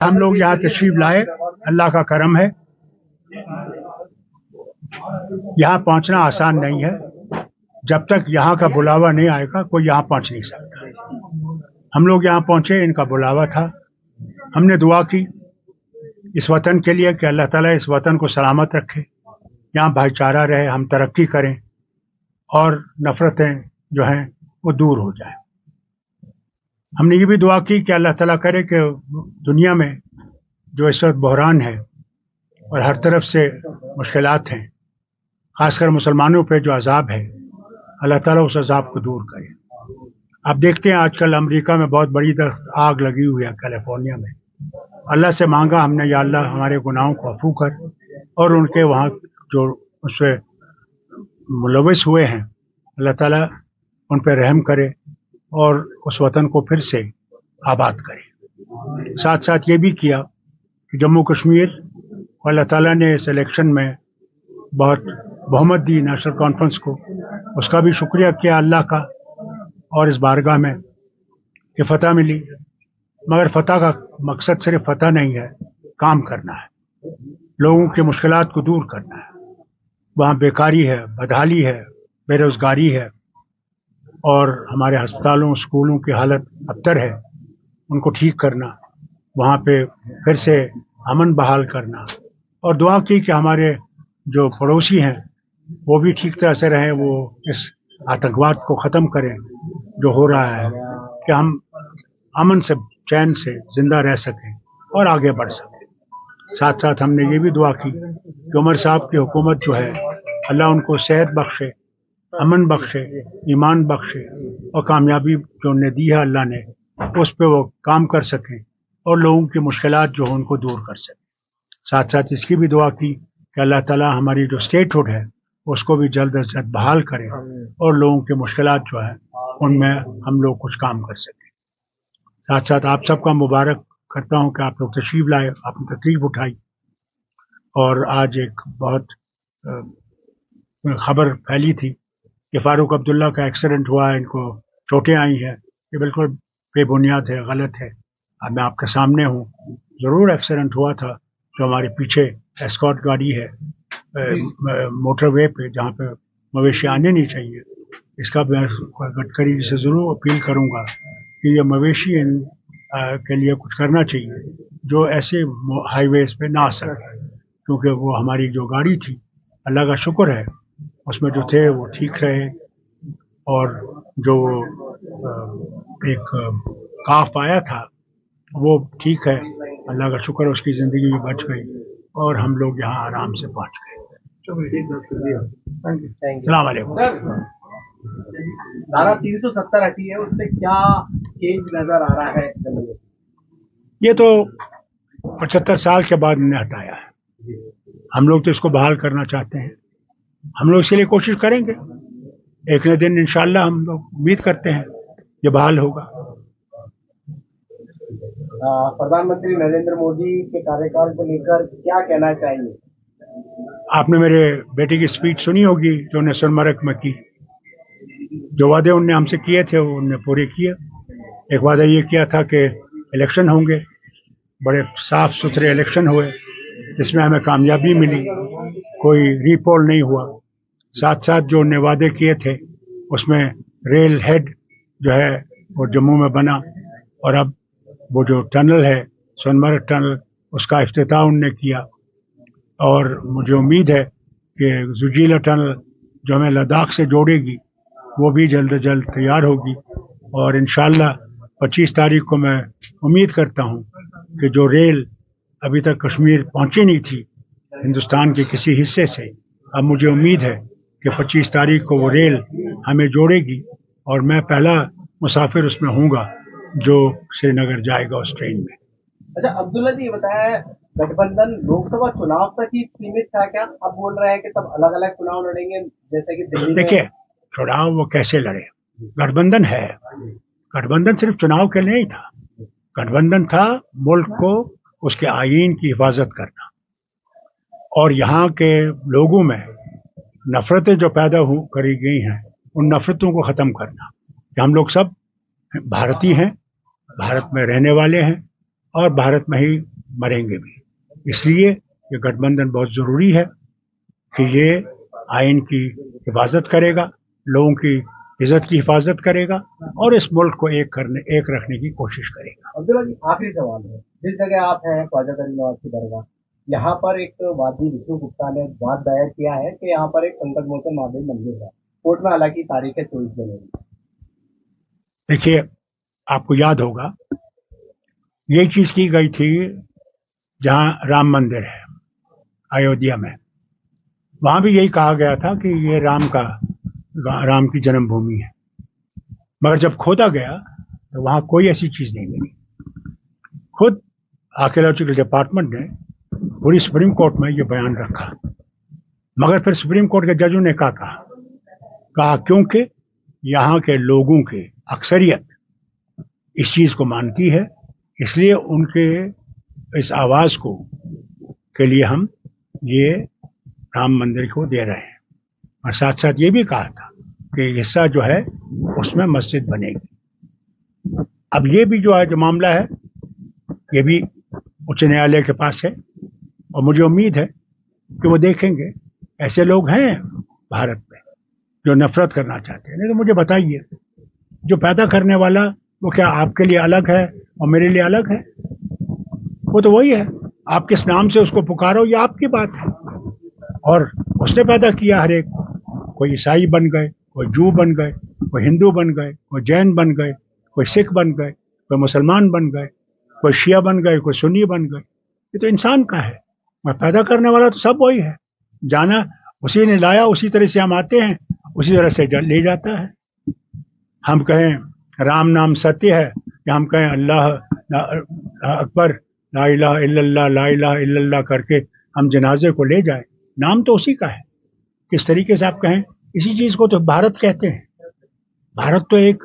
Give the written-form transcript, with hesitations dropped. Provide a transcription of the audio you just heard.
ہم لوگ یہاں تشریف لائے، اللہ کا کرم ہے. یہاں پہنچنا آسان نہیں ہے. جب تک یہاں کا بلاوا نہیں آئے گا کوئی یہاں پہنچ نہیں سکتا. ہم لوگ یہاں پہنچے، ان کا بلاوا تھا. ہم نے دعا کی اس وطن کے لیے کہ اللہ تعالیٰ اس وطن کو سلامت رکھے، یہاں بھائی چارہ رہے، ہم ترقی کریں اور نفرتیں جو ہیں وہ دور ہو جائیں. ہم نے یہ بھی دعا کی کہ اللہ تعالیٰ کرے کہ دنیا میں جو اس وقت بحران ہے اور ہر طرف سے مشکلات ہیں، خاص کر مسلمانوں پہ جو عذاب ہے، اللہ تعالیٰ اس عذاب کو دور کرے. آپ دیکھتے ہیں آج کل امریکہ میں بہت بڑی آگ لگی ہوئی ہے، کیلیفورنیا میں. اللہ سے مانگا ہم نے، یا اللہ ہمارے گناہوں کو عفو کر، اور ان کے وہاں جو اس سے ملوث ہوئے ہیں اللہ تعالیٰ ان پہ رحم کرے اور اس وطن کو پھر سے آباد کرے. ساتھ ساتھ یہ بھی کیا کہ جموں کشمیر کو اللہ تعالیٰ نے اس الیکشن میں بہت بہمت دی نیشنل کانفرنس کو، اس کا بھی شکریہ کیا اللہ کا، اور اس بارگاہ میں کہ فتح ملی. مگر فتح کا مقصد صرف فتح نہیں ہے، کام کرنا ہے، لوگوں کی مشکلات کو دور کرنا ہے. وہاں بیکاری ہے، بدحالی ہے، بے روزگاری ہے، اور ہمارے ہسپتالوں اسکولوں کی حالت ابتر ہے، ان کو ٹھیک کرنا، وہاں پہ پھر سے امن بحال کرنا. اور دعا کی کہ ہمارے جو پڑوسی ہیں وہ بھی ٹھیک طرح سے رہیں، وہ اس آتنکواد کو ختم کریں جو ہو رہا ہے، کہ ہم امن سے چین سے زندہ رہ سکیں اور آگے بڑھ سکیں. ساتھ ساتھ ہم نے یہ بھی دعا کی کہ عمر صاحب کی حکومت جو ہے اللہ ان کو صحت بخشے، امن بخشے، ایمان بخشے، اور کامیابی جو انہیں دی ہے اللہ نے اس پہ وہ کام کر سکیں اور لوگوں کی مشکلات جو ہیں ان کو دور کر سکیں. ساتھ ساتھ اس کی بھی دعا کی کہ اللہ تعالیٰ ہماری جو اسٹیٹ ہوڈ ہے اس کو بھی جلد از جلد بحال کرے اور لوگوں کی مشکلات جو ہے ان میں ہم لوگ کچھ کام کر سکیں. ساتھ ساتھ آپ سب کا مبارک کرتا ہوں کہ آپ لوگ تشریف لائے، آپ نے تکلیف اٹھائی، اور آج ایک بہت خبر پھیلی تھی کہ فاروق عبداللہ کا ایکسیڈنٹ ہوا ہے، ان کو چوٹیں آئی ہیں. یہ بالکل بے بنیاد ہے، غلط ہے. اب میں آپ کے سامنے ہوں، ضرور ایکسیڈنٹ ہوا تھا. جو ہمارے پیچھے ایسکارٹ گاڑی ہے موٹر وے پہ جہاں پہ مویشی آنے نہیں چاہیے، اس کا میں گڈکری جی سے ضرور اپیل کروں گا کہ یہ مویشی کے لیے کچھ کرنا چاہیے جو ایسے ہائی ویز پہ نہ آ سکے، کیونکہ وہ ہماری جو گاڑی تھی اللہ کا شکر ہے اس میں جو تھے وہ ٹھیک رہے، اور جو ایک کاف آیا تھا وہ ٹھیک ہے، اللہ کا شکر ہے، اس کی زندگی بھی بچ گئی اور ہم لوگ یہاں آرام سے پہنچ گئے. السلام علیکم. دھارا 370 ہٹی ہے، اس سے کیا چینج نظر آ رہا ہے؟ یہ تو 75 سال کے بعد انہیں ہٹایا ہے. ہم لوگ تو اس کو بحال کرنا چاہتے ہیں، ہم لوگ اس کے لیے کوشش کریں گے. ایک نہ دن انشاءاللہ ہم لوگ امید کرتے ہیں یہ بحال ہوگا. پردھان منتری نریندر مودی کے کاریہ کو لے کر کیا کہنا چاہیے؟ آپ نے میرے بیٹے کی اسپیچ سنی ہوگی جو انہیں سنمرگ میں کی. جو وعدے انہوں نے ہم سے کیے تھے وہ انہوں نے پورے کیے. ایک وعدہ یہ کیا تھا کہ الیکشن ہوں گے، بڑے صاف ستھرے الیکشن ہوئے جس میں ہمیں کامیابی ملی، کوئی ری پول نہیں ہوا. ساتھ ساتھ جو انہوں نے وعدے کیے تھے اس میں ریل ہیڈ جو ہے وہ جموں میں بنا، اور اب وہ جو ٹنل ہے سونمرگ ٹنل اس کا افتتاح انہوں نے کیا. اور مجھے امید ہے کہ زوجیلا ٹنل جو ہمیں لداخ سے جوڑے گی وہ بھی جلد از جلد تیار ہوگی. اور انشاءاللہ 25 تاریخ کو میں امید کرتا ہوں کہ جو ریل ابھی تک کشمیر پہنچی نہیں تھی ہندوستان کے کسی حصے سے، اب مجھے امید ہے کہ 25 تاریخ کو وہ ریل ہمیں جوڑے گی اور میں پہلا مسافر اس میں ہوں گا جو سری نگر جائے گا اس ٹرین میں. اچھا عبداللہ جی یہ بتایا، گٹھ بندھن لوک سبھا چناؤ تک ہی سیمت تھا کیا؟ اب بول رہے ہیں کہ سب الگ الگ چناؤ لڑیں گے، جیسے کہ دلی میں؟ دیکھیے چناؤ وہ کیسے لڑے، گٹھ بندھن ہے، گٹھ بندھن صرف چناؤ کے لیے نہیں تھا، گٹھ بندھن تھا ملک کو اس کے آئین کی حفاظت کرنا اور یہاں کے لوگوں میں نفرتیں جو پیدا کری گئی ہیں ان نفرتوں کو ختم کرنا، کہ ہم لوگ سب بھارتی ہیں، بھارت میں رہنے والے ہیں، اور بھارت میں ہی مریں گے بھی. اس لیے یہ گٹھبندھن بہت ضروری ہے کہ یہ آئین کی حفاظت کرے گا, لوگوں کی عزت کی حفاظت کرے گا اور اس ملک کو ایک رکھنے کی کوشش کرے گا. عبداللہ جی آخری سوال ہے, جس جگہ آپ ہیں خواجہ غریب نواز کی درگاہ, یہاں پر ایک وادی وشنو گپتا نے بات دائر کیا ہے کہ یہاں پر ایک سنکٹ موچن مہادیو مندر ہے. کورٹ میں حالانکہ تاریخ ہے 24 جنوری. دیکھیے, آپ کو یاد ہوگا یہ چیز کی گئی تھی جہاں رام مندر ہے ایودھیا میں, وہاں بھی یہی کہا گیا تھا کہ یہ رام کی جنم بھومی ہے, مگر جب کھودا گیا تو وہاں کوئی ایسی چیز نہیں ملی. خود آرکیالوجیکل ڈپارٹمنٹ نے پوری سپریم کورٹ میں یہ بیان رکھا, مگر پھر سپریم کورٹ کے ججوں نے کہا کیونکہ یہاں کے لوگوں کی اکثریت اس چیز کو مانتی ہے, اس لیے ان کے اس آواز کے لیے ہم یہ رام مندر کو دے رہے ہیں. اور ساتھ ساتھ یہ بھی کہا تھا کہ حصہ جو ہے اس میں مسجد بنے گی. اب یہ بھی جو معاملہ ہے یہ بھی اچ نیالیہ کے پاس ہے, اور مجھے امید ہے کہ وہ دیکھیں گے. ایسے لوگ ہیں بھارت میں جو نفرت کرنا چاہتے ہیں, نہیں تو مجھے بتائیے جو پیدا کرنے والا وہ کیا آپ کے لیے الگ ہے اور میرے لیے الگ ہے؟ وہ تو وہی ہے. آپ کس نام سے اس کو پکارو یہ آپ کی بات ہے, اور اس نے پیدا کیا ہر ایک. کوئی عیسائی بن گئے, کوئی جو بن گئے, کوئی ہندو بن گئے, کوئی جین بن گئے, کوئی سکھ بن گئے, کوئی مسلمان بن گئے, کوئی شیعہ بن گئے, کوئی سنی بن گئے. یہ تو انسان کا ہے, میں پیدا کرنے والا تو سب وہی ہے. جانا اسی نے لایا, اسی طرح سے ہم آتے ہیں, اسی طرح سے لے جاتا ہے. ہم کہیں رام نام ستیہ ہے, یا ہم کہیں اللہ اکبر لا الہ الا اللہ لا الہ الا اللہ کر کے ہم جنازے کو لے جائیں, نام تو اسی کا ہے. کس طریقے سے آپ کہیں, اسی چیز کو تو بھارت کہتے ہیں. بھارت تو ایک